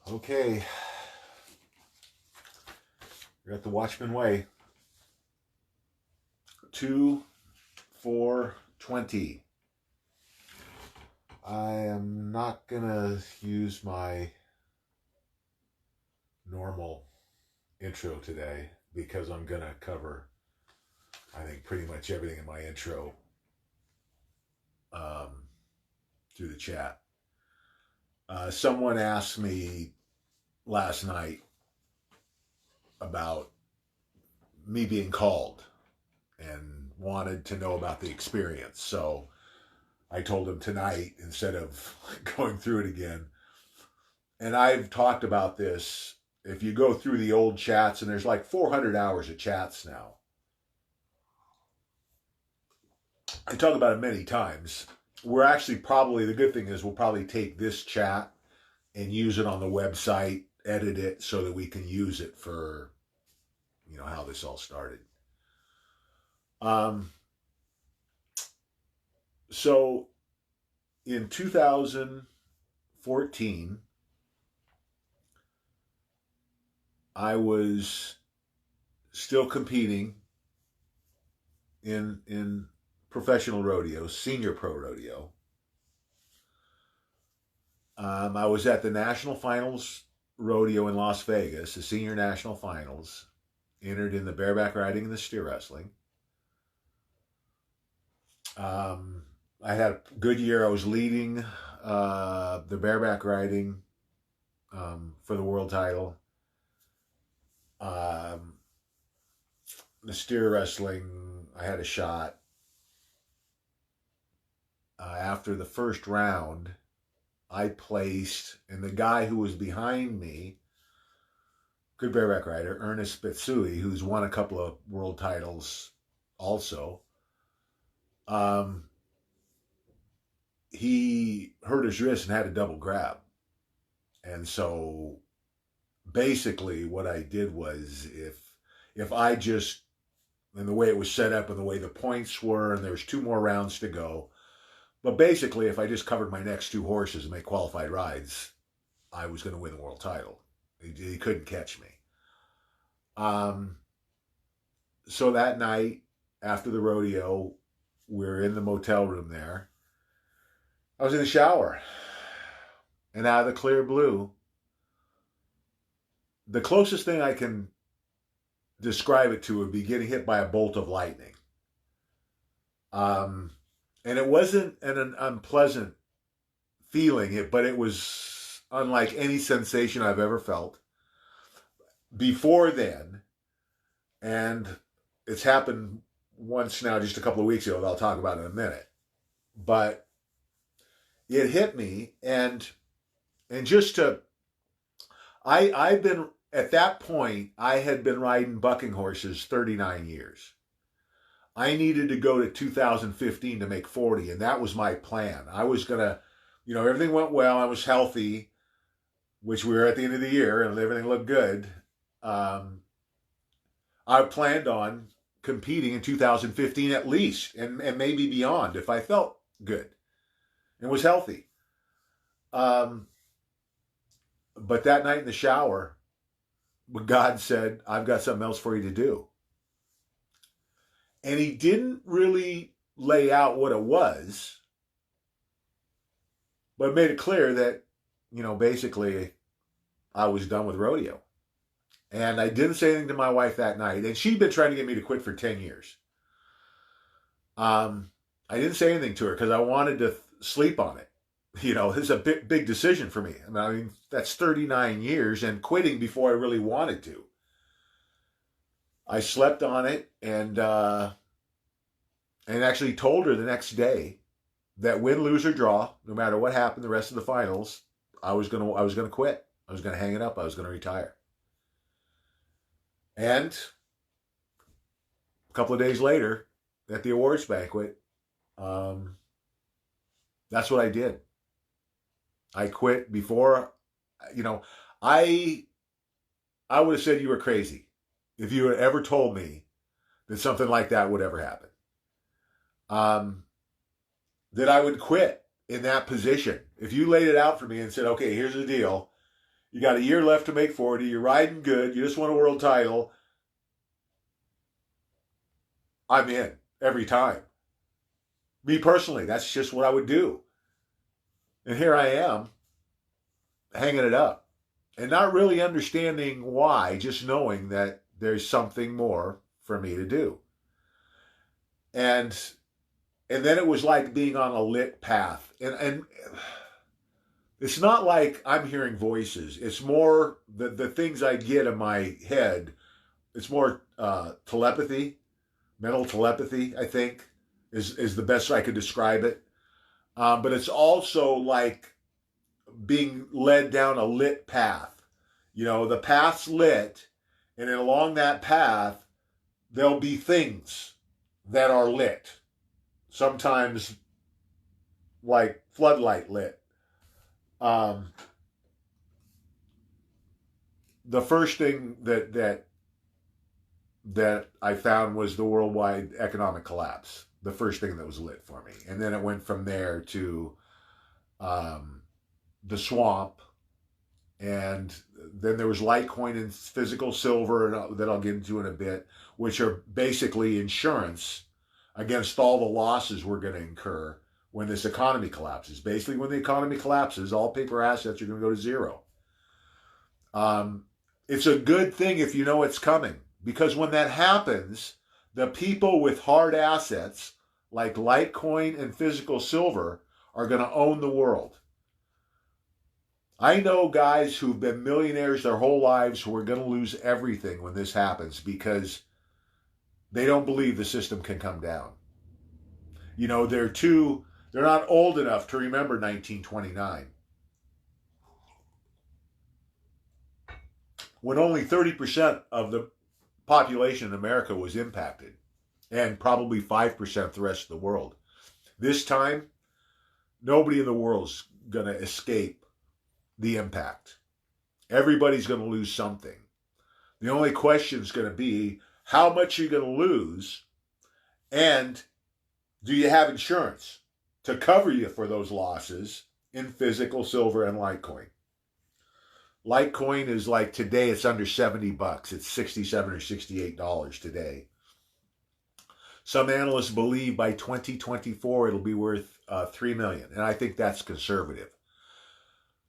Okay, we're at the Watchmen way. 2, 4, 20. I am not gonna use my normal intro today because I'm gonna cover, I think, pretty much everything in my intro um, through the chat. Someone asked me last night about me being called and wanted to know about the experience. So I told him tonight instead of going through it again. And I've talked about this. If you go through the old chats, and there's like 400 hours of chats now, I talk about it many times. We're actually probably, the good thing is we'll probably take this chat and use it on the website, edit it so that we can use it for, how this all started. So in 2014, I was still competing in professional rodeo, senior pro rodeo. I was at the national finals rodeo in Las Vegas, the senior national finals, entered in the bareback riding and the steer wrestling. I had a good year. I was leading the bareback riding for the world title. The steer wrestling, I had a shot. After the first round, I placed, and the guy who was behind me, good bareback rider, Ernest Betsui, who's won a couple of world titles also, he hurt his wrist and had a double grab. And so basically what I did was if I just, and the way it was set up and the way the points were, and there's 2 more rounds to go, but basically if I just covered my next 2 horses and made qualified rides, I was going to win the world title. He couldn't catch me. So that night after the rodeo, we're in the motel room there. I was in the shower, and out of the clear blue, the closest thing I can describe it to would be getting hit by a bolt of lightning. And it wasn't an unpleasant feeling, but it was unlike any sensation I've ever felt before then. And it's happened once now, just a couple of weeks ago, that I'll talk about in a minute. But it hit me, and just to, I've been, at that point, I had been riding bucking horses 39 years. I needed to go to 2015 to make 40, and that was my plan. I was going to, everything went well. I was healthy, which we were at the end of the year, and everything looked good. I planned on competing in 2015 at least, and maybe beyond if I felt good and was healthy. But that night in the shower, God said, I've got something else for you to do. And he didn't really lay out what it was, but made it clear that, basically I was done with rodeo. And I didn't say anything to my wife that night. And she'd been trying to get me to quit for 10 years. I didn't say anything to her because I wanted to sleep on it. It's a big decision for me. I mean, that's 39 years and quitting before I really wanted to. I slept on it and actually told her the next day that win, lose, or draw, no matter what happened the rest of the finals, I was gonna quit. I was gonna hang it up. I was gonna retire. And a couple of days later, at the awards banquet, that's what I did. I quit before, I would have said you were crazy if you had ever told me that something like that would ever happen. That I would quit in that position. If you laid it out for me and said, okay, here's the deal. You got a year left to make 40. You're riding good. You just won a world title. I'm in every time. Me personally, that's just what I would do. And here I am, hanging it up and not really understanding why, just knowing that there's something more for me to do. And then it was like being on a lit path. And it's not like I'm hearing voices. It's more the things I get in my head. It's more telepathy, mental telepathy, I think, is the best I could describe it. But it's also like being led down a lit path. You know, the path's lit, and then along that path, there'll be things that are lit. Sometimes like floodlight lit. Um, the first thing that I found was the worldwide economic collapse. The first thing that was lit for me, and then it went from there to the swamp, and then there was Litecoin and physical silver that I'll get into in a bit, which are basically insurance against all the losses we're going to incur when this economy collapses. Basically, when the economy collapses, all paper assets are going to go to zero. It's a good thing if you know it's coming, because when that happens, the people with hard assets like Litecoin and physical silver are going to own the world. I know guys who've been millionaires their whole lives who are going to lose everything when this happens because they don't believe the system can come down. You know, they're not old enough to remember 1929, when only 30% of the population in America was impacted, and probably 5% the rest of the world. This time, nobody in the world's going to escape the impact. Everybody's going to lose something. The only question is going to be how much you're going to lose, and do you have insurance to cover you for those losses in physical silver and Litecoin? Litecoin is like today, it's under $70. It's $67 or $68 today. Some analysts believe by 2024 it'll be worth $3 million, and I think that's conservative.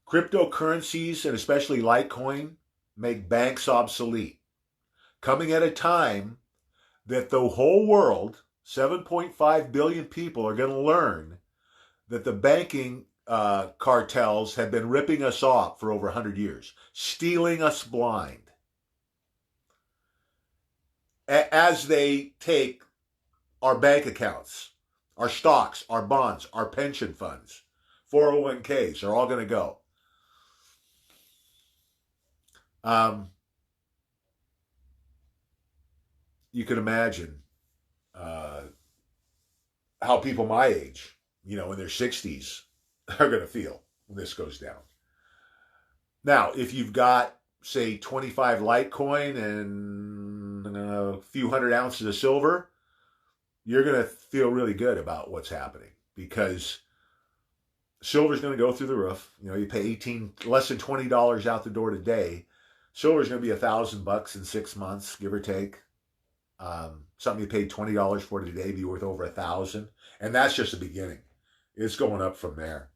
Cryptocurrencies, and especially Litecoin, make banks obsolete, coming at a time that the whole world, 7.5 billion people, are going to learn that the banking cartels have been ripping us off for over 100 years, stealing us blind, as they take our bank accounts, our stocks, our bonds, our pension funds, 401ks are all going to go. You can imagine how people my age, in their 60s, are going to feel when this goes down. Now, if you've got, say, 25 Litecoin and a few hundred ounces of silver, you're going to feel really good about what's happening, because silver's going to go through the roof. You pay less than $20 out the door today. Silver's going to be $1,000 in 6 months, give or take. Something you paid $20 for today be worth over $1,000, and that's just the beginning. It's going up from there.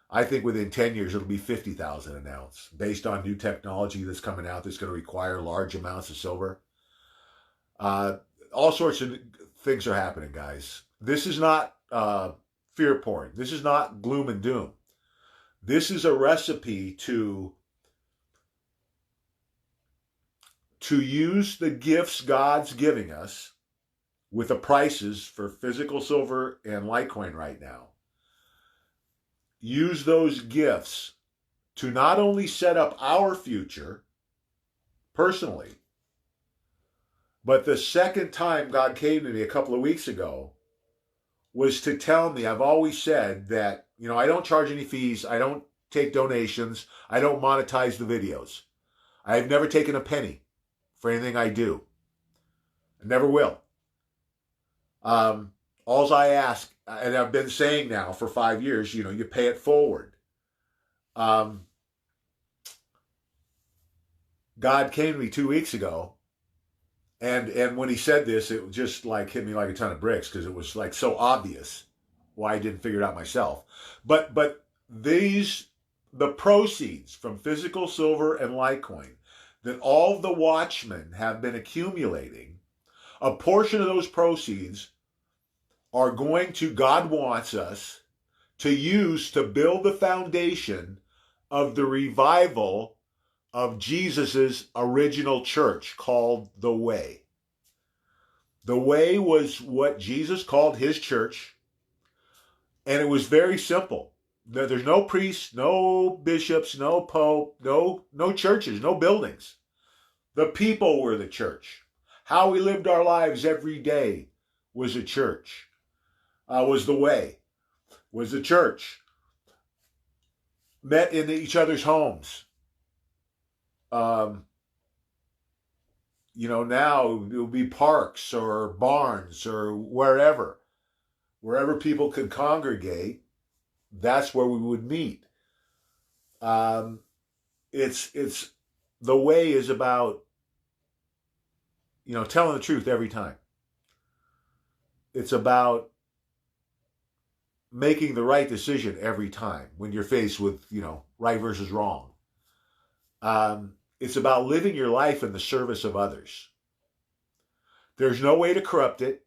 I think within 10 years it'll be $50,000 an ounce, based on new technology that's coming out that's going to require large amounts of silver. All sorts of things are happening, guys. This is not fear porn. This is not gloom and doom. This is a recipe to use the gifts God's giving us with the prices for physical silver and Litecoin right now. Use those gifts to not only set up our future personally, but the second time God came to me a couple of weeks ago was to tell me, I've always said that, I don't charge any fees. I don't take donations. I don't monetize the videos. I've never taken a penny for anything I do. I never will. All I ask, and I've been saying now for 5 years, you pay it forward. God came to me 2 weeks ago, and when he said this, it just like hit me like a ton of bricks because it was like so obvious why I didn't figure it out myself. But these the proceeds from physical silver and Litecoin that all the Watchmen have been accumulating, a portion of those proceeds are going to, God wants us to use to build the foundation of the revival of Jesus's original church called the Way. The Way was what Jesus called his church, and it was very simple. There's no priests, no bishops, no pope, no churches, no buildings. The people were the church. How we lived our lives every day was a church, was the Way, was the church. Met in each other's homes. Now it will be parks or barns or wherever people could congregate. That's where we would meet. It's the Way is about telling the truth every time. It's about making the right decision every time when you're faced with right versus wrong. It's about living your life in the service of others. There's no way to corrupt it.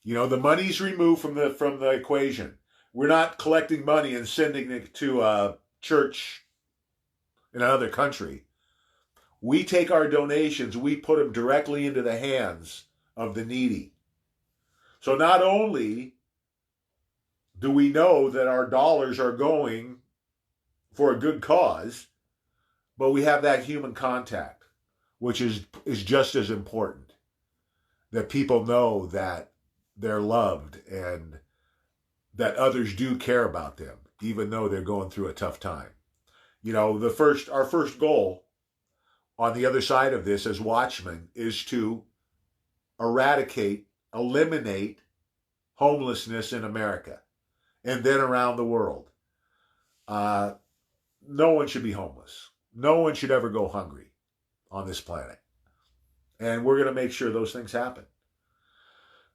The money's removed from the equation. We're not collecting money and sending it to a church in another country. We take our donations, we put them directly into the hands of the needy. So not only do we know that our dollars are going for a good cause, but we have that human contact, which is just as important. That people know that they're loved and that others do care about them, even though they're going through a tough time. Our first goal on the other side of this as Watchmen is to eliminate homelessness in America and then around the world. No one should be homeless. No one should ever go hungry on this planet. And we're going to make sure those things happen.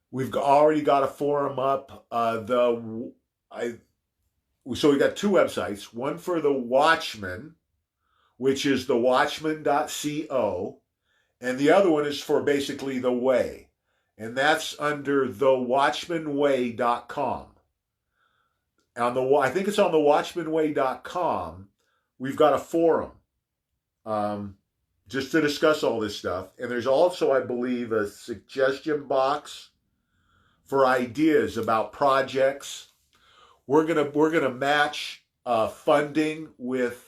We've already got a forum up. So we got two websites. One for the Watchmen, which is thewatchmen.co, and the other one is for basically the Way, and that's under thewatchmanway.com. I think it's on thewatchmanway.com. We've got a forum just to discuss all this stuff, and there's also, I believe, a suggestion box for ideas about projects. We're gonna match funding with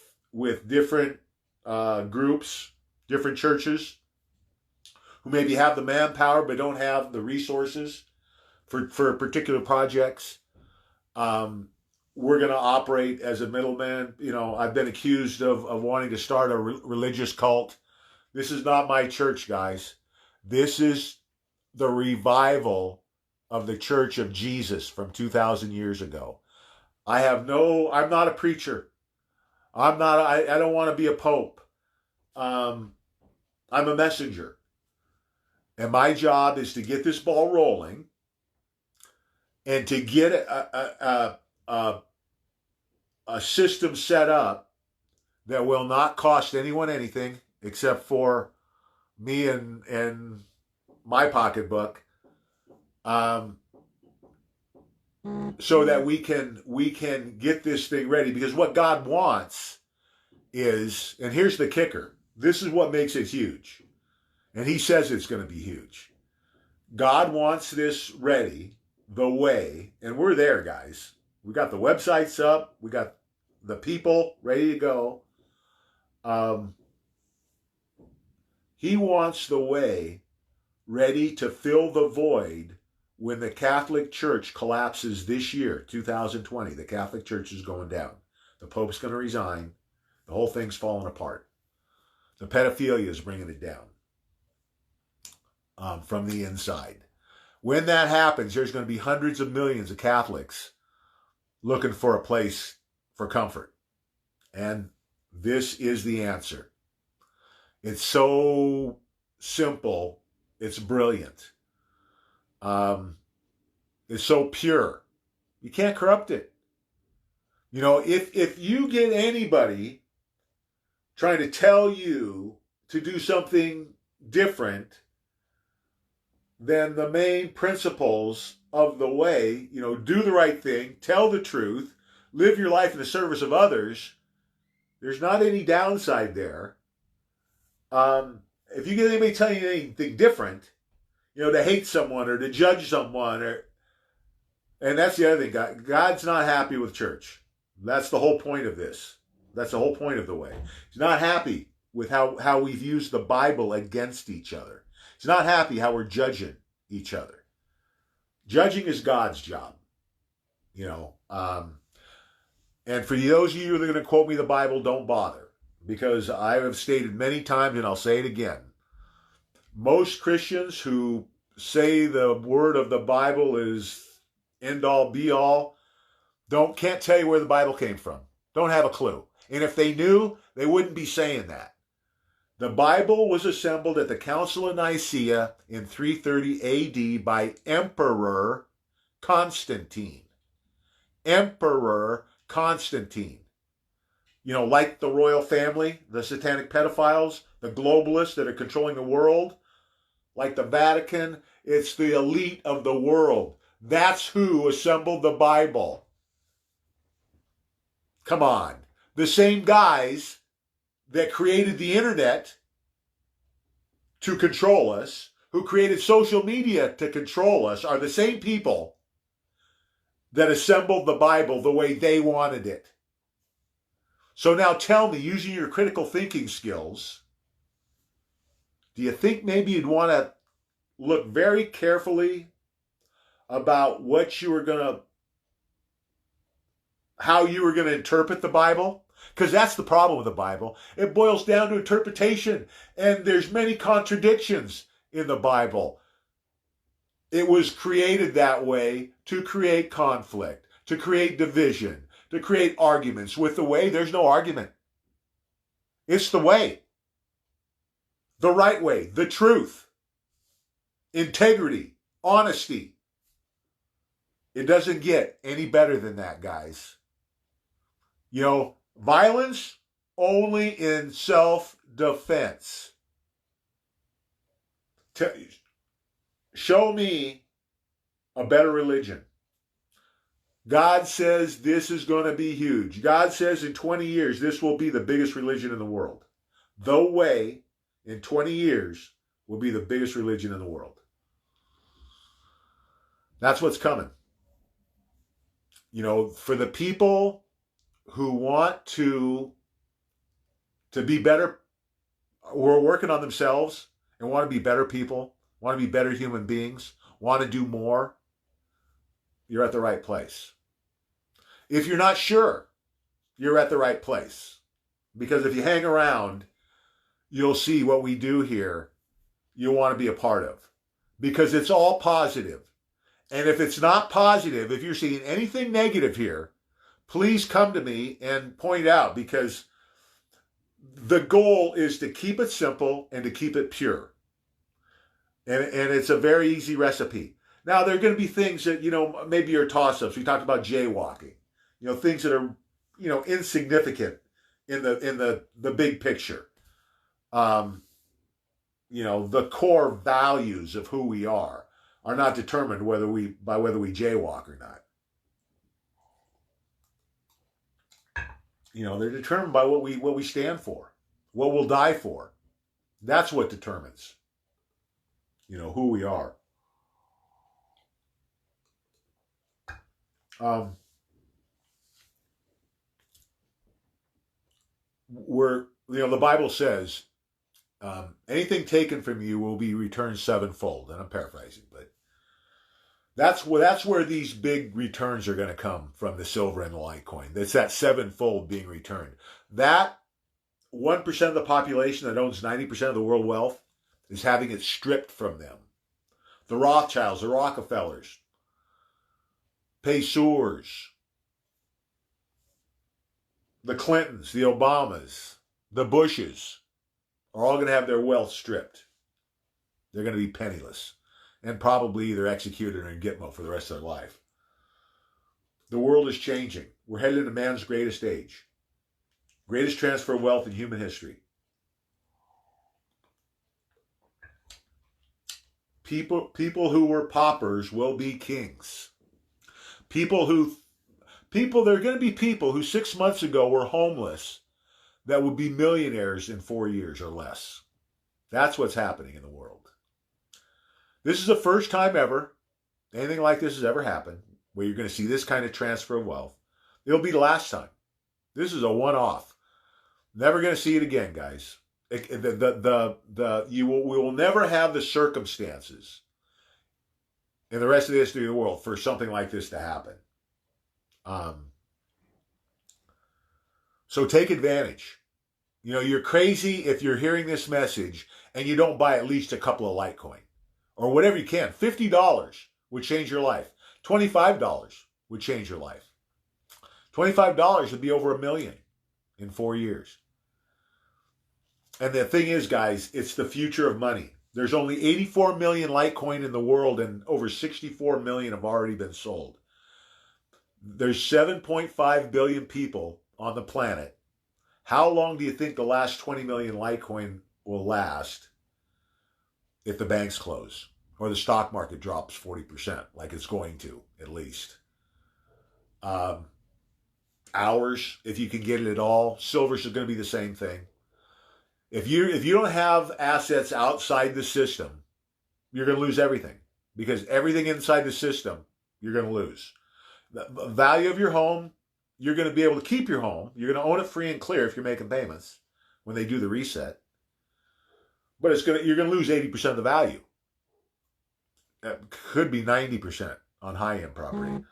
different groups, different churches who maybe have the manpower but don't have the resources for particular projects. We're going to operate as a middleman. I've been accused of wanting to start a religious cult. This is not my church, guys. This is the revival of the Church of Jesus from 2,000 years ago. I'm not a preacher. I don't want to be a pope. I'm a messenger. And my job is to get this ball rolling and to get a system set up that will not cost anyone anything except for me and my pocketbook, so that we can get this thing ready. Because what God wants is, and here's the kicker, this is what makes it huge, and he says it's going to be huge. God wants this ready, the Way, and we're there, guys. We got the websites up, we got the people ready to go. He wants the Way ready to fill the void when the Catholic Church collapses this year, 2020. The Catholic Church is going down. The Pope's going to resign. The whole thing's falling apart. The pedophilia is bringing it down from the inside. When that happens, there's going to be hundreds of millions of Catholics looking for a place for comfort. And this is the answer. It's so simple. It's brilliant. Um, it's so pure. You can't corrupt it. You know, if you get anybody trying to tell you to do something different than the main principles of the way, you know, do the right thing, tell the truth, live your life in the service of others, there's not any downside there. If you get anybody telling you anything different, you know, to hate someone or to judge someone, or and that's the other thing. God's not happy with church. That's the whole point of this. That's the whole point of the way. He's not happy with how we've used the Bible against each other. He's not happy how we're judging each other. Judging is God's job, you know. And for those of you that are going to quote me the Bible, don't bother, because I have stated many times, and I'll say it again. Most Christians who say the word of the Bible is end all be all can't tell you where the Bible came from. Don't have a clue. And if they knew, they wouldn't be saying that. The Bible was assembled at the Council of Nicaea in 330 AD by Emperor Constantine. Emperor Constantine. You know, like the royal family, the satanic pedophiles, the globalists that are controlling the world, like the Vatican, it's the elite of the world. That's who assembled the Bible. Come on. The same guys that created the internet to control us, who created social media to control us, are the same people that assembled the Bible the way they wanted it. So now tell me, using your critical thinking skills, do you think maybe you'd want to look very carefully about what you were going to, how you were going to interpret the Bible? Because that's the problem with the Bible. It boils down to interpretation, and there's many contradictions in the Bible. It was created that way to create conflict, to create division, to create arguments. With the way, there's no argument. It's the way, the right way, the truth, integrity, honesty. It doesn't get any better than that, guys. You know, violence only in self-defense. Show me a better religion. God says this is going to be huge. God says in 20 years, this will be the biggest religion in the world. The way, in 20 years, will be the biggest religion in the world. That's what's coming. You know, for the people who want to be better, who are working on themselves and want to be better people, want to be better human beings, want to do more, you're at the right place. If you're not sure, you're at the right place. Because if you hang around, you'll see what we do here, you'll want to be a part of. Because it's all positive. And if it's not positive, if you're seeing anything negative here, please come to me and point out, because the goal is to keep it simple and to keep it pure. And it's a very easy recipe. Now, there are going to be things that, you know, maybe are toss-ups. We talked about jaywalking. You know, things that are, you know, insignificant in the big picture. You know, the core values of who we are not determined by whether we jaywalk or not. You know, they're determined by what we stand for, what we'll die for. That's what determines, you know, who we are. The Bible says, anything taken from you will be returned sevenfold. And I'm paraphrasing, but that's where these big returns are going to come from, the silver and the Litecoin. It's that sevenfold being returned. That 1% of the population that owns 90% of the world wealth is having it stripped from them. The Rothschilds, the Rockefellers, Pessoas, the Clintons, the Obamas, the Bushes, are all going to have their wealth stripped. They're going to be penniless and probably either executed or in Gitmo for the rest of their life. The world is changing. We're headed into man's greatest age. Greatest transfer of wealth in human history. People who were paupers will be kings. There are going to be people who 6 months ago were homeless that would be millionaires in 4 years or less. That's what's happening in the world. This is the first time ever anything like this has ever happened where you're going to see this kind of transfer of wealth. It'll be the last time. This is a one-off. Never going to see it again, guys. We will never have the circumstances in the rest of the history of the world for something like this to happen. So take advantage. You know, you're crazy if you're hearing this message and you don't buy at least a couple of Litecoin or whatever you can. $50 would change your life. $25 would change your life. $25 would be over $1 million in 4 years. And the thing is, guys, it's the future of money. There's only 84 million Litecoin in the world and over 64 million have already been sold. There's 7.5 billion people on the planet. How long do you think the last 20 million Litecoin will last if the banks close or the stock market drops 40%, like it's going to, at least? Hours, if you can get it at all. Silver's is going to be the same thing. If you don't have assets outside the system, you're going to lose everything, because everything inside the system, you're going to lose. The value of your home, you're going to be able to keep your home. You're going to own it free and clear if you're making payments when they do the reset. But you're going to lose 80% of the value. That could be 90% on high-end property.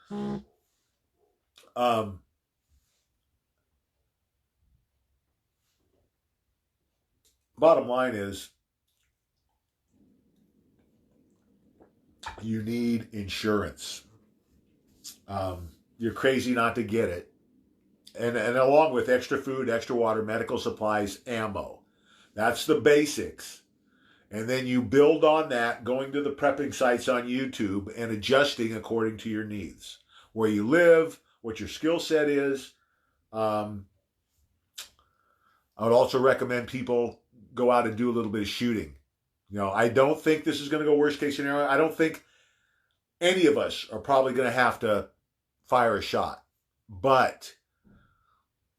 Bottom line is, you need insurance. You're crazy not to get it. And along with extra food, extra water, medical supplies, ammo. That's the basics. And then you build on that, going to the prepping sites on YouTube and adjusting according to your needs. Where you live, what your skill set is. I would also recommend people go out and do a little bit of shooting. You know, I don't think this is going to go worst case scenario. I don't think any of us are probably going to have to fire a shot. But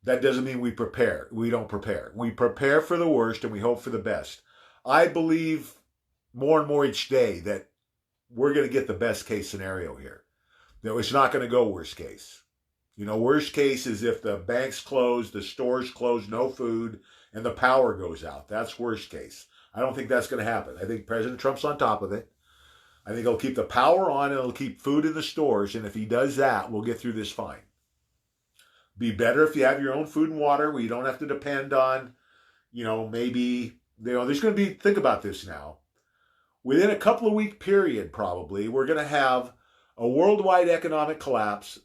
that doesn't mean we prepare. We don't prepare. We prepare for the worst and we hope for the best. I believe more and more each day that we're going to get the best case scenario here. You know, it's not going to go worst case. You know, worst case is if the banks close, the stores close, no food, and the power goes out. That's worst case. I don't think that's going to happen. I think President Trump's on top of it. I think he'll keep the power on and he'll keep food in the stores. And if he does that, we'll get through this fine. Be better if you have your own food and water where you don't have to depend on, you know, maybe, you know, there's going to be, think about this now. Within a couple of week period, probably, we're going to have a worldwide economic collapse,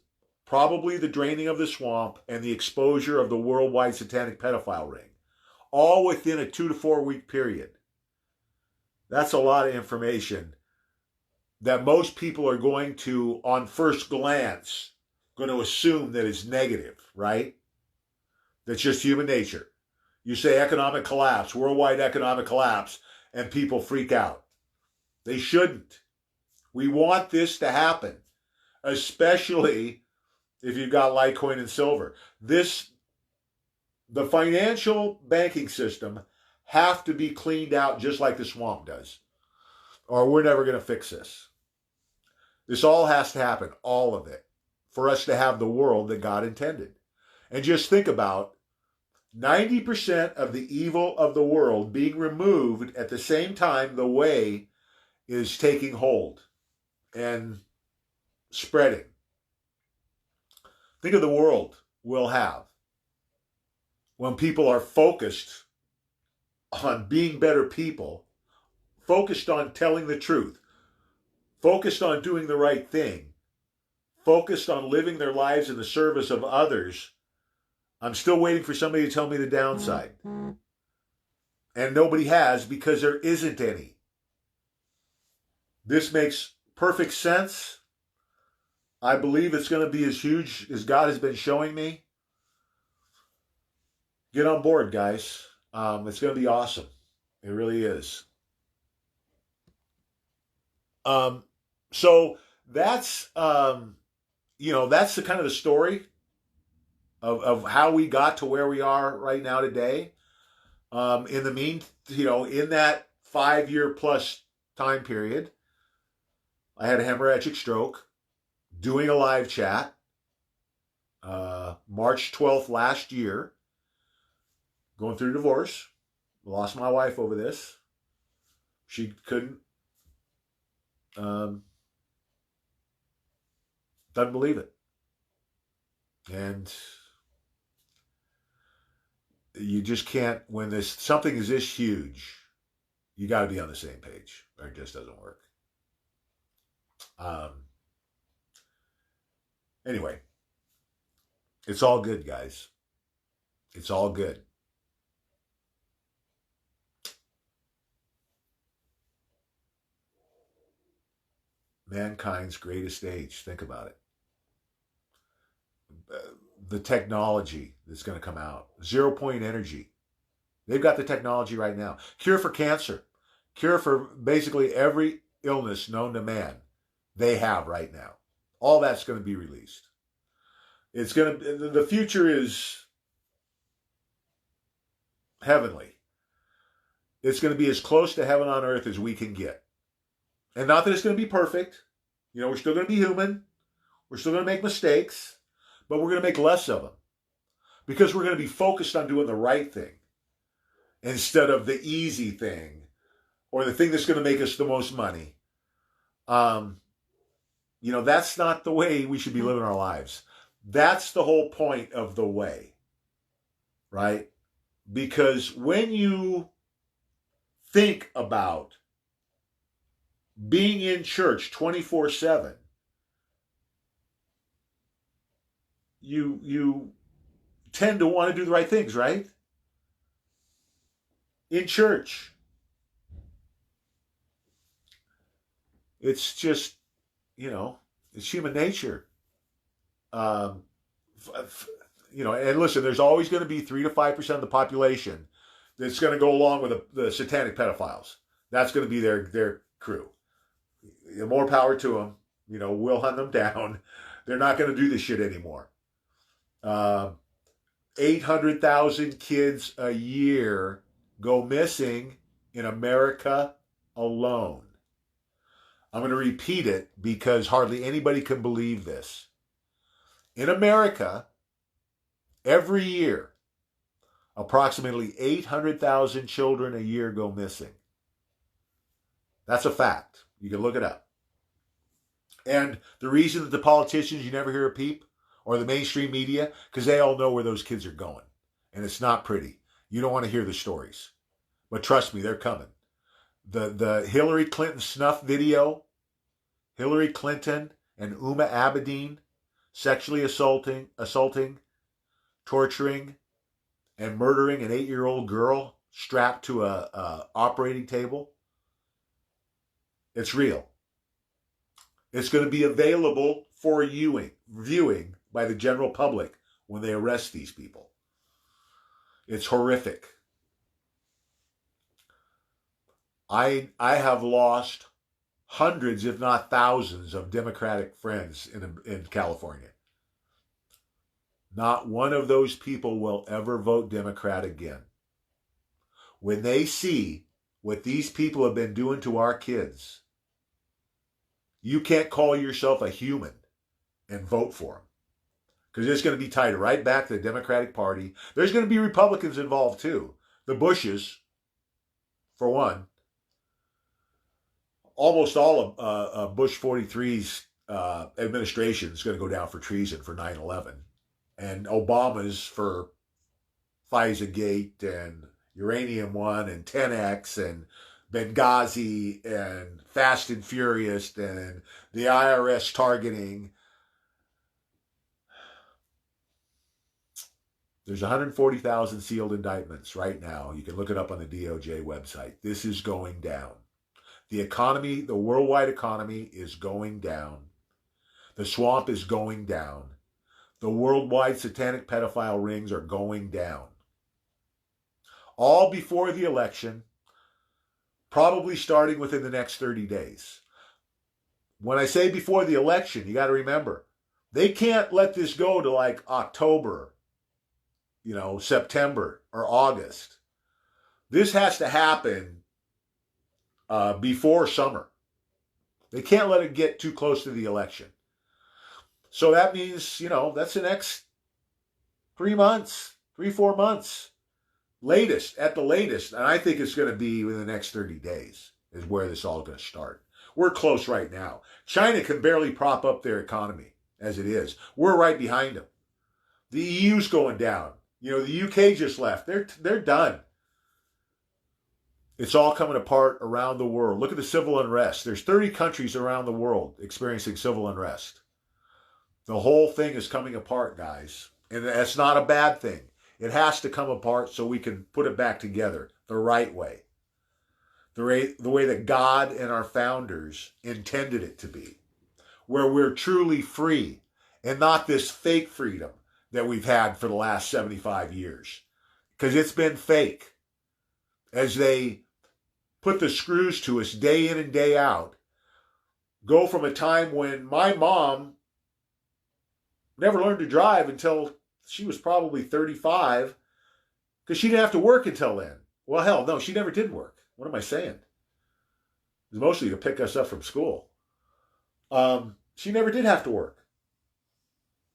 probably the draining of the swamp and the exposure of the worldwide satanic pedophile ring. All within a 2 to 4 week period. That's a lot of information that most people are going to, on first glance, going to assume that it's negative, right? That's just human nature. You say economic collapse, worldwide economic collapse, and people freak out. They shouldn't. We want this to happen, especially if you've got Litecoin and silver. The financial banking system have to be cleaned out just like the swamp does, or we're never going to fix this. This all has to happen, all of it, for us to have the world that God intended. And just think about 90% of the evil of the world being removed at the same time the way is taking hold and spreading. Think of the world we'll have when people are focused on being better people, focused on telling the truth, focused on doing the right thing, focused on living their lives in the service of others. I'm still waiting for somebody to tell me the downside. And nobody has because there isn't any. This makes perfect sense. I believe it's going to be as huge as God has been showing me. Get on board, guys. It's going to be awesome. It really is. Um, so that's that's the kind of the story of how we got to where we are right now today. In the in that 5 year plus time period, I had a hemorrhagic stroke, doing a live chat, March 12th last year, going through a divorce, lost my wife over this. She couldn't, um, doesn't believe it. And you just can't, when this something is this huge, you got to be on the same page, or it just doesn't work. Anyway, it's all good, guys. It's all good. Mankind's greatest age. Think about it. The technology that's going to come out. 0 point energy. They've got the technology right now. Cure for cancer. Cure for basically every illness known to man. They have right now. All that's going to be released. The future is heavenly. It's going to be as close to heaven on earth as we can get. And not that it's going to be perfect. We're still going to be human. We're still going to make mistakes, but we're going to make less of them because we're going to be focused on doing the right thing instead of the easy thing or the thing that's going to make us the most money. That's not the way we should be living our lives. That's the whole point of the way, right? Because when you think about being in church 24/7, you tend to want to do the right things, right? In church. It's just, it's human nature. And listen, there's always going to be 3 to 5% of the population that's going to go along with the satanic pedophiles. That's going to be their crew. More power to them. We'll hunt them down. They're not going to do this shit anymore. 800,000 kids a year go missing in America alone. I'm going to repeat it because hardly anybody can believe this. In America, every year, approximately 800,000 children a year go missing. That's a fact. You can look it up. And the reason that the politicians, you never hear a peep, or the mainstream media, because they all know where those kids are going. And it's not pretty. You don't want to hear the stories. But trust me, they're coming. The Hillary Clinton snuff video, Hillary Clinton and Uma Abedin sexually assaulting, torturing, and murdering an 8-year-old girl strapped to a operating table. It's real. It's going to be available for viewing by the general public when they arrest these people. It's horrific. I have lost hundreds, if not thousands, of Democratic friends in California. Not one of those people will ever vote Democrat again. When they see what these people have been doing to our kids, you can't call yourself a human and vote for them. Because it's going to be tied right back to the Democratic Party. There's going to be Republicans involved too. The Bushes, for one. Almost all of Bush 43's administration is going to go down for treason for 9/11. And Obama's for FISA-gate and Uranium One and 10X and Benghazi and Fast and Furious and the IRS targeting. There's 140,000 sealed indictments right now. You can look it up on the DOJ website. This is going down. The economy, the worldwide economy is going down. The swamp is going down. The worldwide satanic pedophile rings are going down. All before the election, probably starting within the next 30 days. When I say before the election, you got to remember, they can't let this go to like October, September or August. This has to happen before summer. They can't let it get too close to the election. So that means, that's the next 3 months, 4 months. At the latest. And I think it's going to be within the next 30 days is where this all going to start. We're close right now. China can barely prop up their economy as it is. We're right behind them. The EU's going down. The UK just left. They're done. It's all coming apart around the world. Look at the civil unrest. There's 30 countries around the world experiencing civil unrest. The whole thing is coming apart, guys. And that's not a bad thing. It has to come apart so we can put it back together the right way. The way that God and our founders intended it to be. Where we're truly free and not this fake freedom that we've had for the last 75 years. Because it's been fake. As they put the screws to us day in and day out, go from a time when my mom never learned to drive until she was probably 35, because she didn't have to work until then. Well, hell, no, she never did work. What am I saying? It was mostly to pick us up from school. She never did have to work.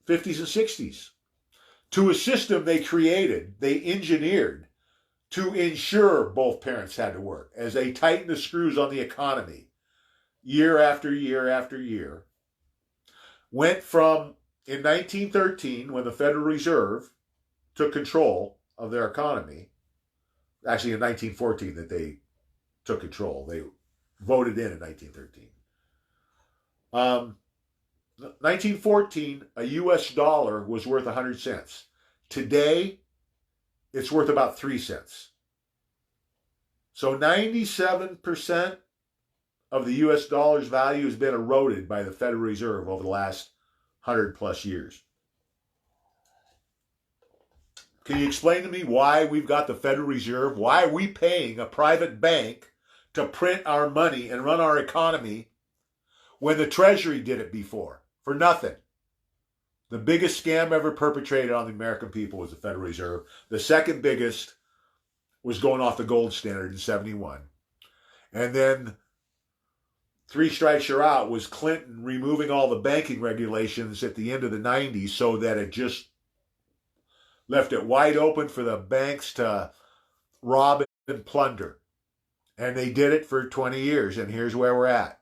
50s and 60s. To a system they created, they engineered to ensure both parents had to work as they tightened the screws on the economy year after year after year. Went from, in 1913, when the Federal Reserve took control of their economy, actually in 1914 that they took control. They voted in 1913. 1914, a U.S. dollar was worth 100 cents. Today, it's worth about 3 cents. So 97% of the U.S. dollar's value has been eroded by the Federal Reserve over the last 100 plus years. Can you explain to me why we've got the Federal Reserve? Why are we paying a private bank to print our money and run our economy when the Treasury did it before? For nothing. The biggest scam ever perpetrated on the American people was the Federal Reserve. The second biggest was going off the gold standard in 71. And then 3 strikes you're out was Clinton removing all the banking regulations at the end of the 90s so that it just left it wide open for the banks to rob and plunder. And they did it for 20 years, and here's where we're at.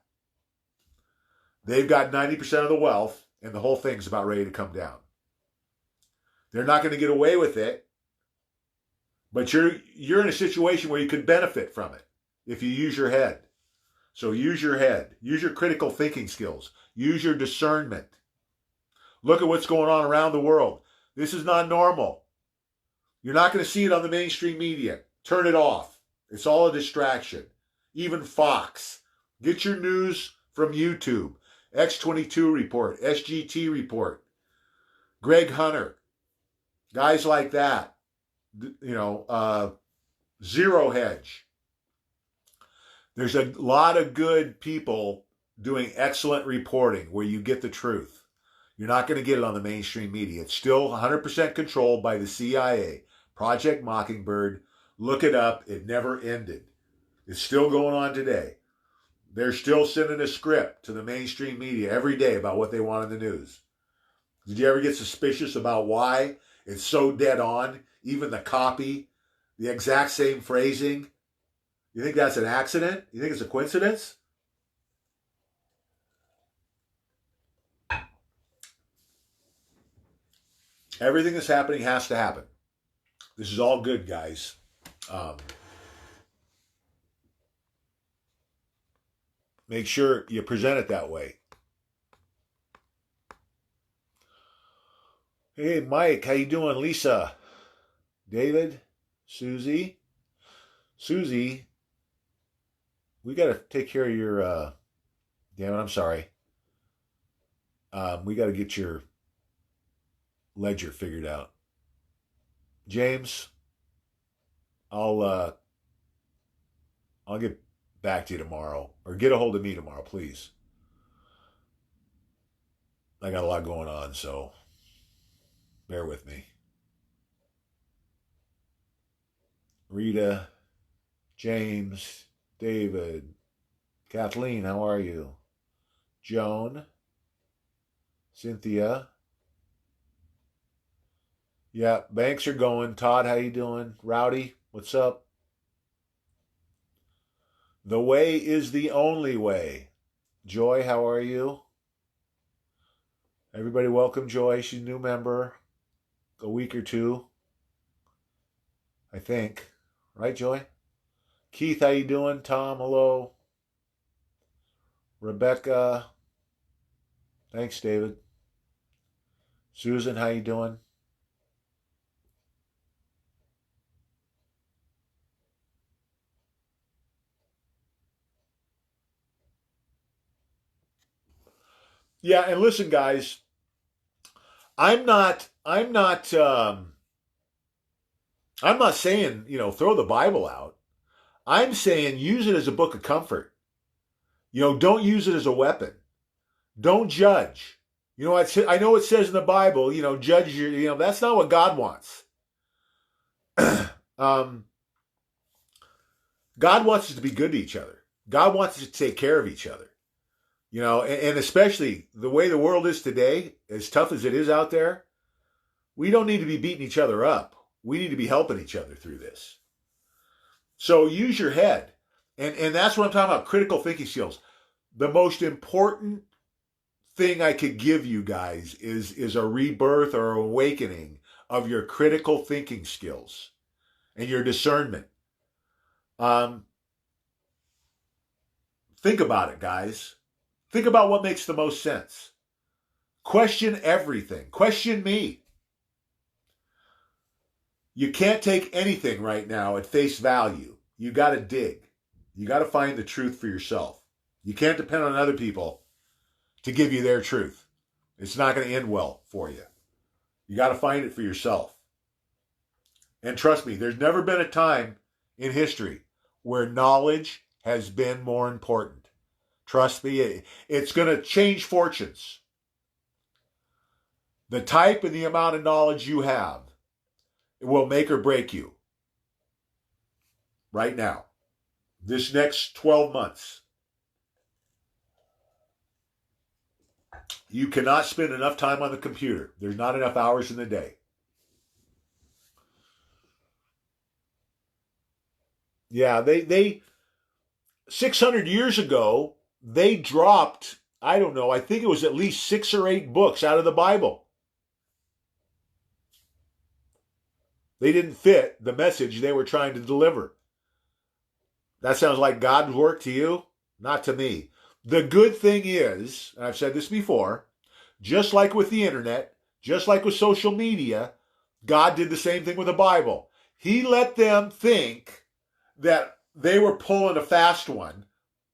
They've got 90% of the wealth, and the whole thing's about ready to come down. They're not going to get away with it, but you're in a situation where you could benefit from it if you use your head. So use your head. Use your critical thinking skills. Use your discernment. Look at what's going on around the world. This is not normal. You're not going to see it on the mainstream media. Turn it off. It's all a distraction. Even Fox. Get your news from YouTube. X22 report. SGT report. Greg Hunter. Guys like that. Zero Hedge. There's a lot of good people doing excellent reporting where you get the truth. You're not going to get it on the mainstream media. It's still 100% controlled by the CIA. Project Mockingbird. Look it up. It never ended. It's still going on today. They're still sending a script to the mainstream media every day about what they want in the news. Did you ever get suspicious about why it's so dead on? Even the copy, the exact same phrasing. You think that's an accident? You think it's a coincidence? Everything that's happening has to happen. This is all good, guys. Make sure you present it that way. Hey, Mike, how you doing? Lisa, David, Susie, we got to take care of your. Damn it, I'm sorry. We got to get your ledger figured out. James, I'll get back to you tomorrow, or get a hold of me tomorrow, please. I got a lot going on, so bear with me. Rita, James, David, Kathleen, how are you? Joan, Cynthia. Yeah, banks are going. Todd, how you doing? Rowdy, what's up? The way is the only way. Joy, how are you? Everybody welcome Joy. She's a new member. A week or two, I think. Right, Joy? Keith, how you doing? Tom, hello. Rebecca. Thanks, David. Susan, how you doing? Yeah, and listen, guys, I'm not saying, throw the Bible out. I'm saying use it as a book of comfort. Don't use it as a weapon. Don't judge. I know it says in the Bible, judge that's not what God wants. God wants us to be good to each other. God wants us to take care of each other. And especially the way the world is today, as tough as it is out there, we don't need to be beating each other up. We need to be helping each other through this. So use your head. And that's what I'm talking about, critical thinking skills. The most important thing I could give you guys is a rebirth or awakening of your critical thinking skills and your discernment. Think about it, guys. Think about what makes the most sense. Question everything. Question me. You can't take anything right now at face value. You got to dig. You got to find the truth for yourself. You can't depend on other people to give you their truth. It's not going to end well for you. You got to find it for yourself. And trust me, there's never been a time in history where knowledge has been more important. Trust me, it's going to change fortunes. The type and the amount of knowledge you have, it will make or break you. Right now. This next 12 months. You cannot spend enough time on the computer. There's not enough hours in the day. Yeah, they 600 years ago, they dropped, I don't know, I think it was at least 6 or 8 books out of the Bible. They didn't fit the message they were trying to deliver. That sounds like God's work to you? Not to me. The good thing is, and I've said this before, just like with the internet, just like with social media, God did the same thing with the Bible. He let them think that they were pulling a fast one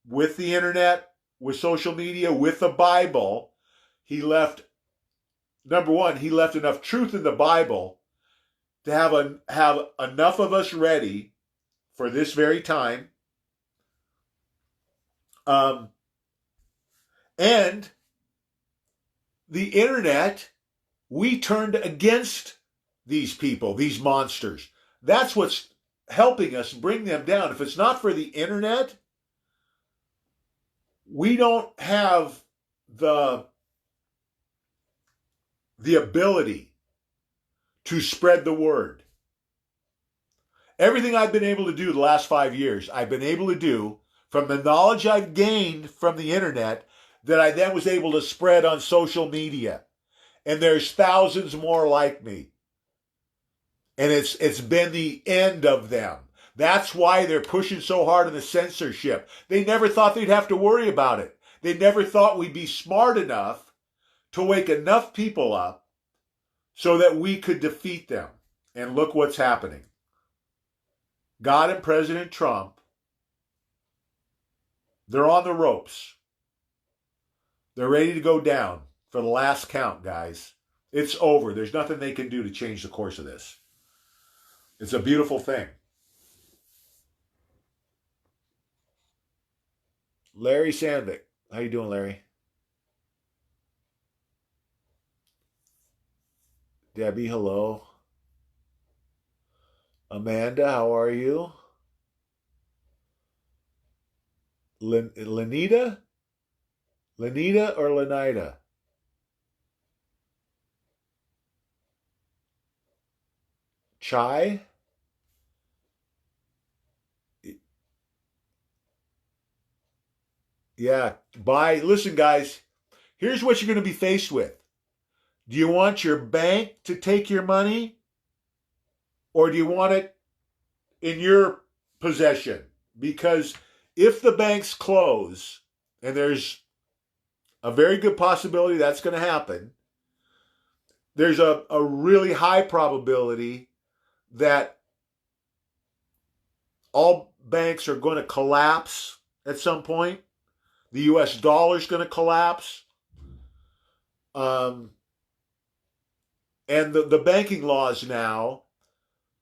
with the internet, with social media, with the Bible. Number one, he left enough truth in the Bible to have enough of us ready for this very time. And the internet, we turned against these people, these monsters. That's what's helping us bring them down. If it's not for the internet, we don't have the ability to spread the word. Everything I've been able to do the last 5 years, I've been able to do from the knowledge I've gained from the internet that I then was able to spread on social media. And there's thousands more like me. And it's been the end of them. That's why they're pushing so hard on the censorship. They never thought they'd have to worry about it. They never thought we'd be smart enough to wake enough people up so that we could defeat them. And look what's happening. God and President Trump, they're on the ropes. They're ready to go down for the last count, guys. It's over. There's nothing they can do to change the course of this. It's a beautiful thing. Larry Sandvik. How you doing, Larry? Debbie, hello. Amanda, how are you? Lenita? Lenita or Lenita? Chai? Yeah. Bye. Listen, guys, here's what you're going to be faced with. Do you want your bank to take your money, or do you want it in your possession? Because if the banks close, and there's a very good possibility that's going to happen, there's a really high probability that all banks are going to collapse at some point. The US dollar is going to collapse. And the banking laws now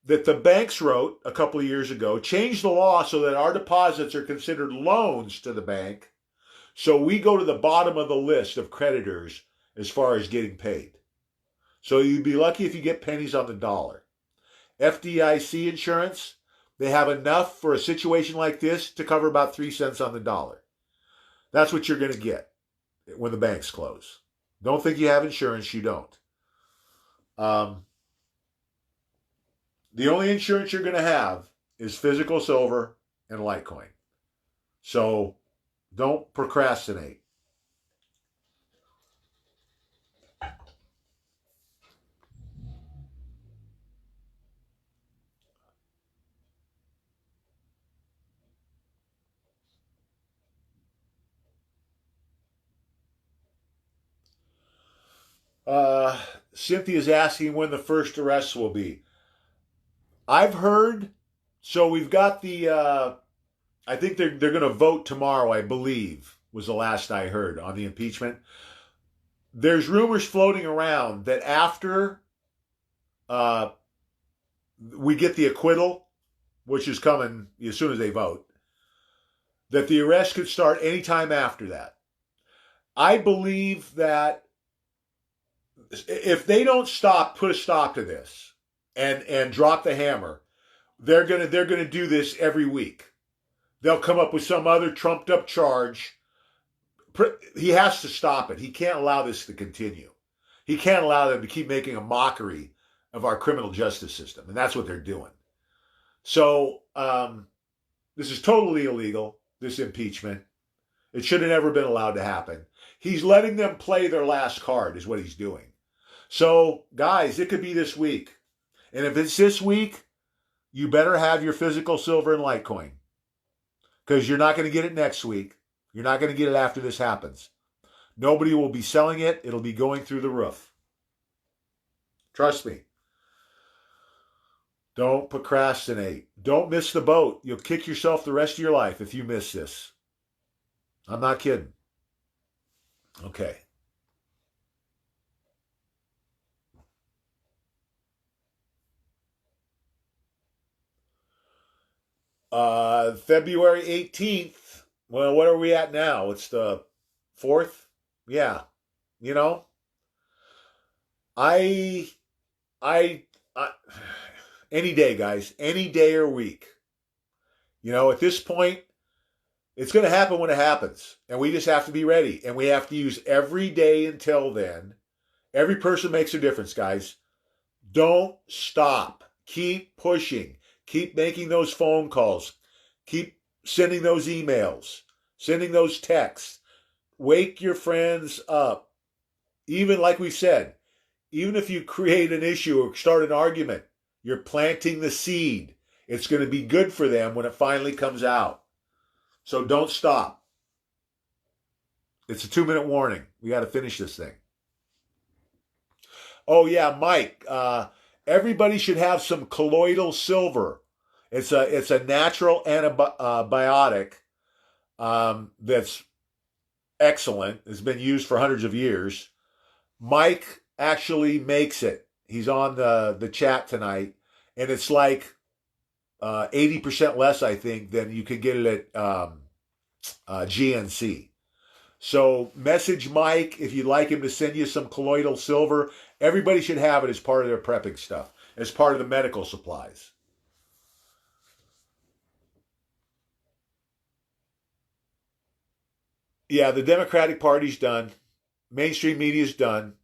that the banks wrote a couple of years ago changed the law so that our deposits are considered loans to the bank. So we go to the bottom of the list of creditors as far as getting paid. So you'd be lucky if you get pennies on the dollar. FDIC insurance, they have enough for a situation like this to cover about 3 cents on the dollar. That's what you're going to get when the banks close. Don't think you have insurance, you don't. The only insurance you're going to have is physical silver and Litecoin. So don't procrastinate. Cynthia's asking when the first arrests will be. I've heard, so we've got I think they're going to vote tomorrow, I believe, was the last I heard on the impeachment. There's rumors floating around that after we get the acquittal, which is coming as soon as they vote, that the arrest could start anytime after that. I believe that if they don't put a stop to this and drop the hammer, they're gonna do this every week. They'll come up with some other trumped up charge. He has to stop it. He can't allow this to continue. He can't allow them to keep making a mockery of our criminal justice system, and that's what they're doing. So this is totally illegal, this impeachment. It should have never been allowed to happen. He's letting them play their last card is what he's doing. So, guys, it could be this week. And if it's this week, you better have your physical silver and Litecoin. Because you're not going to get it next week. You're not going to get it after this happens. Nobody will be selling it. It'll be going through the roof. Trust me. Don't procrastinate. Don't miss the boat. You'll kick yourself the rest of your life if you miss this. I'm not kidding. Okay. February 18th. Well, what are we at now? It's the 4th? Yeah. You know, I, I, any day, guys, any day or week. You know, at this point, it's going to happen when it happens. And we just have to be ready. And we have to use every day until then. Every person makes a difference, guys. Don't stop. Keep pushing. Keep making those phone calls. Keep sending those emails. Sending those texts. Wake your friends up. Even like we said, even if you create an issue or start an argument, you're planting the seed. It's going to be good for them when it finally comes out. So don't stop. It's a 2-minute warning. We got to finish this thing. Oh, yeah, Mike. Everybody should have some colloidal silver. It's a natural antibiotic that's excellent. It's been used for hundreds of years. Mike actually makes it. He's on the chat tonight, and it's like 80% less, I think, than you can get it at GNC. So message Mike if you'd like him to send you some colloidal silver. Everybody should have it as part of their prepping stuff, as part of the medical supplies. Yeah, the Democratic Party's done. Mainstream media's done.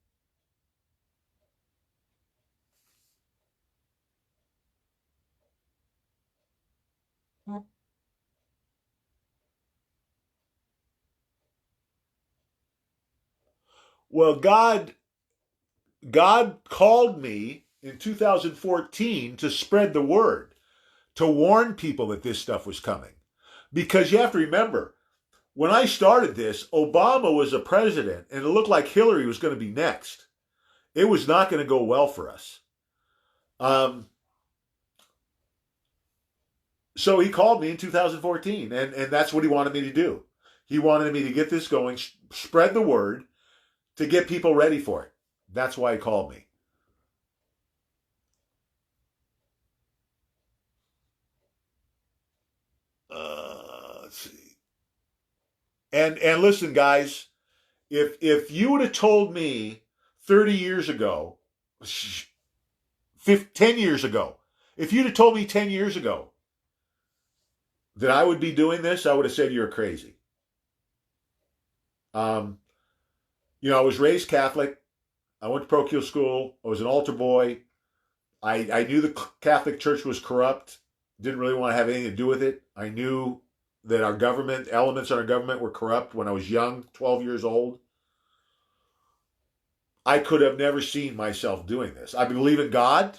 Well, God called me in 2014 to spread the word, to warn people that this stuff was coming. Because you have to remember, when I started this, Obama was a president, and it looked like Hillary was going to be next. It was not going to go well for us. Um, so he called me in 2014, and that's what he wanted me to do. He wanted me to get this going, spread the word, to get people ready for it. That's why he called me. Let's see. And listen, guys, if you would have told me 30 years ago, 10 years ago, if you'd have told me 10 years ago that I would be doing this, I would have said you're crazy. Um, I was raised Catholic. I went to parochial school. I was an altar boy. I knew the Catholic Church was corrupt. Didn't really want to have anything to do with it. I knew that our government, elements in our government were corrupt when I was young, 12 years old. I could have never seen myself doing this. I believe in God.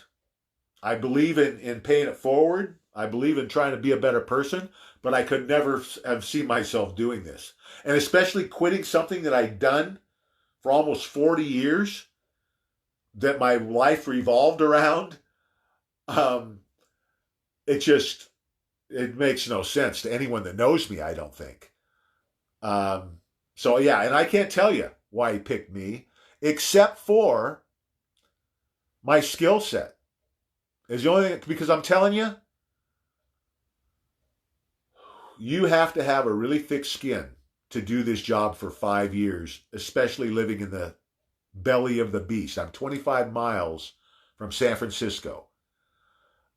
I believe in paying it forward. I believe in trying to be a better person, but I could never have seen myself doing this. And especially quitting something that I'd done for almost 40 years, that my life revolved around. Um, it makes no sense to anyone that knows me, I don't think. So yeah, and I can't tell you why he picked me, except for my skill set. Is the only thing, because I'm telling you, you have to have a really thick skin to do this job for 5 years, especially living in the belly of the beast. I'm 25 miles from San Francisco.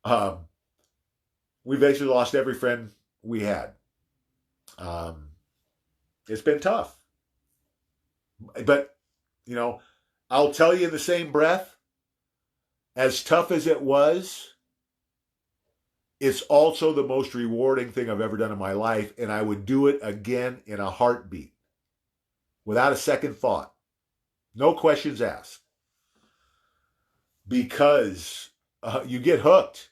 Um, we basically lost every friend we had. Um, it's been tough. But, I'll tell you in the same breath, as tough as it was, it's also the most rewarding thing I've ever done in my life, and I would do it again in a heartbeat, without a second thought. No questions asked. Because you get hooked.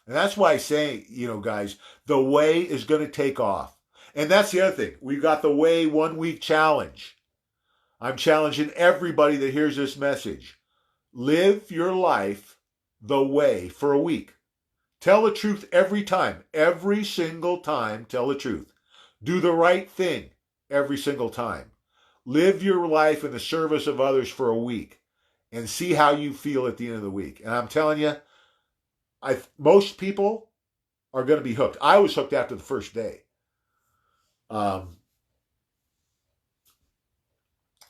And that's why I say, guys, the way is going to take off. And that's the other thing. We've got the way 1 week challenge. I'm challenging everybody that hears this message. Live your life the way for a week. Tell the truth every time. Every single time, tell the truth. Do the right thing every single time. Live your life in the service of others for a week and see how you feel at the end of the week. And I'm telling you, most people are going to be hooked. I was hooked after the first day.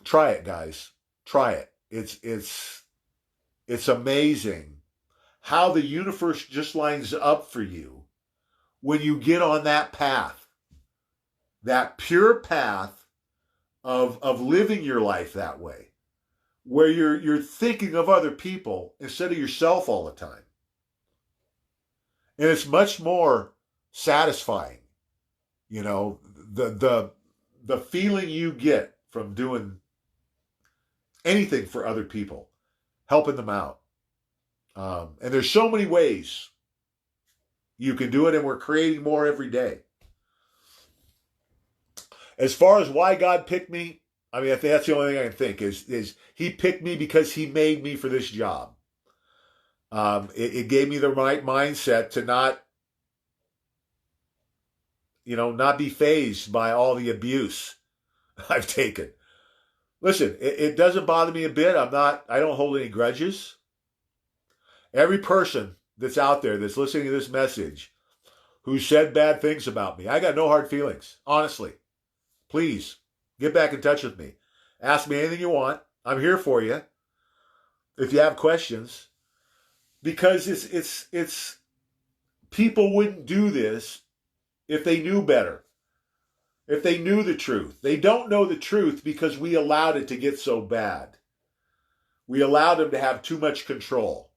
Try it, guys. Try it. It's amazing how the universe just lines up for you when you get on that path, that pure path of living your life that way, where you're thinking of other people instead of yourself all the time. And it's much more satisfying, the feeling you get from doing anything for other people, helping them out. And there's so many ways you can do it, and we're creating more every day. As far as why God picked me, I think that's the only thing I can think is he picked me because he made me for this job. It gave me the right mindset to not, not be fazed by all the abuse I've taken. Listen, it doesn't bother me a bit. I don't hold any grudges. Every person that's out there that's listening to this message who said bad things about me, I got no hard feelings. Honestly, please get back in touch with me. Ask me anything you want. I'm here for you. If you have questions, because it's people wouldn't do this if they knew better. If they knew the truth. They don't know the truth because we allowed it to get so bad. We allowed them to have too much control.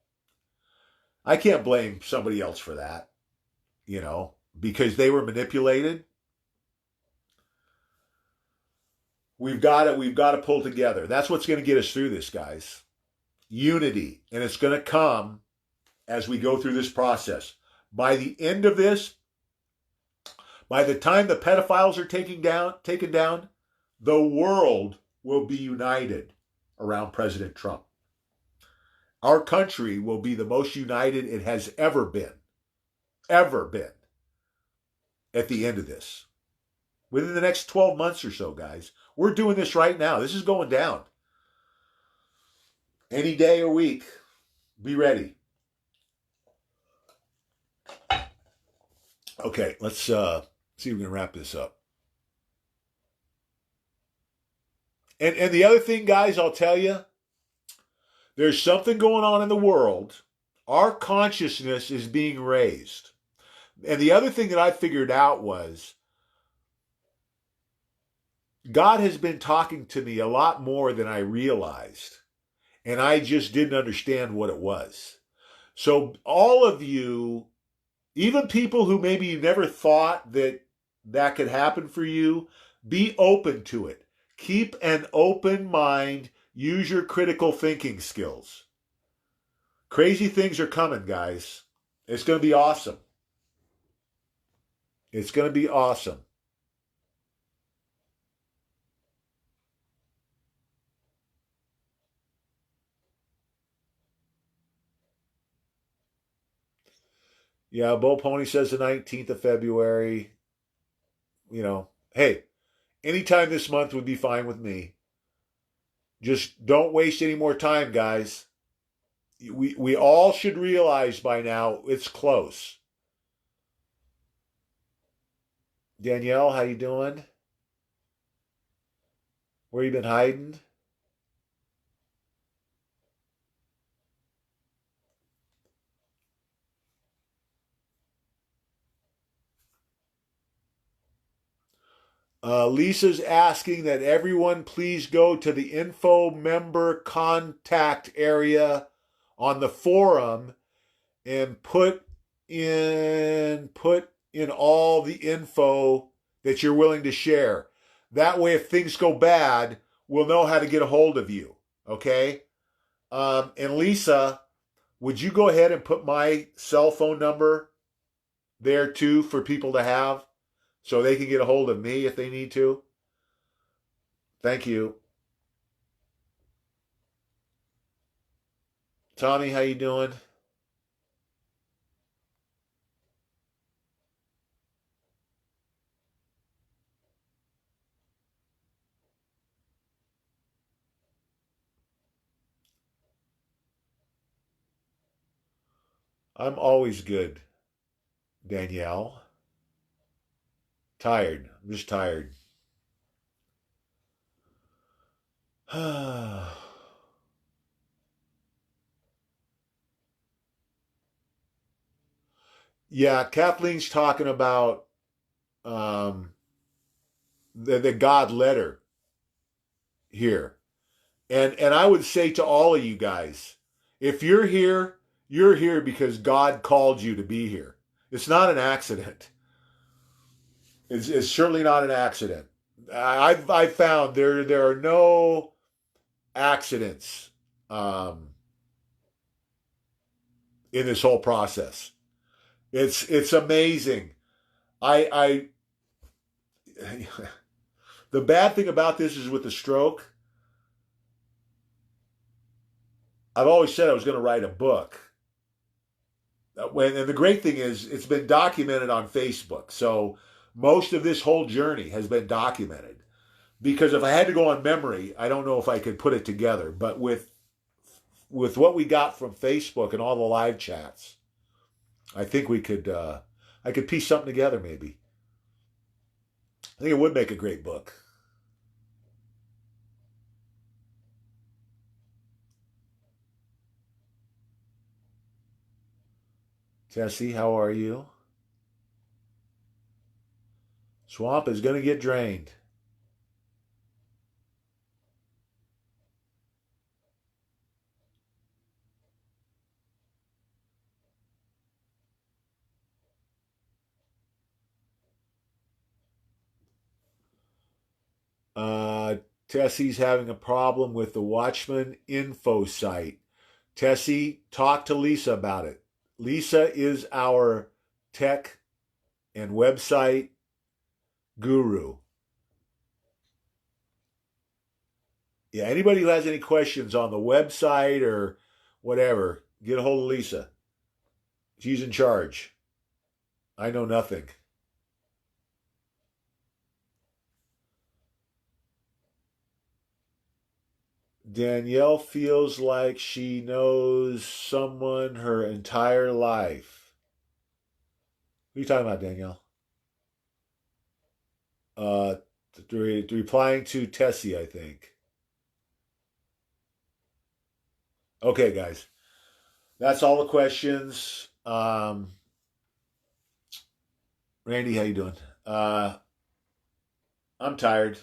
I can't blame somebody else for that, because they were manipulated. We've got to pull together. That's what's going to get us through this, guys. Unity. And it's going to come as we go through this process. By the end of this, by the time the pedophiles are taken down, the world will be united around President Trump. Our country will be the most united it has ever been at the end of this. Within the next 12 months or so, guys. We're doing this right now. This is going down. Any day or week, be ready. Okay, let's see if we can wrap this up. And the other thing, guys, I'll tell you, there's something going on in the world. Our consciousness is being raised. And the other thing that I figured out was God has been talking to me a lot more than I realized. And I just didn't understand what it was. So all of you, even people who maybe you never thought that could happen for you, be open to it. Keep an open mind. Use your critical thinking skills. Crazy things are coming, guys. It's going to be awesome. It's going to be awesome. Yeah, Bo Pony says the 19th of February. Hey, anytime this month would be fine with me. Just don't waste any more time, guys. We all should realize by now it's close. Danielle, how you doing? Where you been hiding? Lisa's asking that everyone please go to the info member contact area on the forum and put in all the info that you're willing to share. That way, if things go bad, we'll know how to get a hold of you. Okay? And Lisa, would you go ahead and put my cell phone number there too for people to have? So they can get a hold of me if they need to. Thank you. Tommy, how you doing? I'm always good, Danielle. Tired. I'm just tired. Yeah, Kathleen's talking about um, the God letter here. And I would say to all of you guys, if you're here because God called you to be here. It's not an accident. It's certainly not an accident. I've found there are no accidents in this whole process. It's amazing. I the bad thing about this is with the stroke. I've always said I was going to write a book, And the great thing is, it's been documented on Facebook. So most of this whole journey has been documented. Because if I had to go on memory, I don't know if I could put it together. But with what we got from Facebook and all the live chats, I think we could. I could piece something together. Maybe. I think it would make a great book. Tessie, how are you? Swamp is going to get drained. Uh, Tessie's having a problem with the Watchmen info site. Tessie, talk to Lisa about it. Lisa is our tech and website guru. Yeah, anybody who has any questions on the website or whatever, get a hold of Lisa. She's in charge. I know nothing. Danielle feels like she knows someone her entire life. What are you talking about, Danielle? Uh, replying to Tessie, I think. Okay, guys, that's all the questions. Randy, how you doing? I'm tired,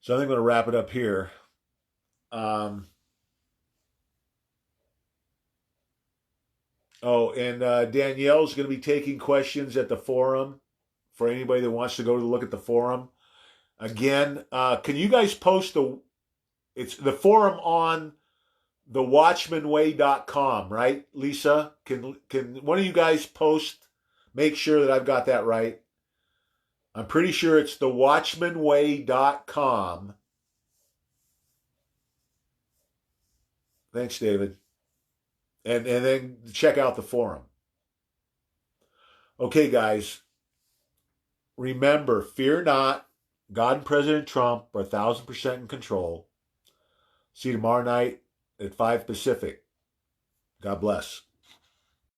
so I think I'm going to wrap it up here. Um, oh, and Danielle's going to be taking questions at the forum for anybody that wants to go to look at the forum. Again, can you guys post it's the forum on the watchmanway.com, right, Lisa? Can one of you guys post, make sure that I've got that right? I'm pretty sure it's the watchmanway.com. Thanks, David. And then check out the forum. Okay, guys, remember, fear not. God and President Trump are 1,000% in control. See you tomorrow night at 5 Pacific. God bless.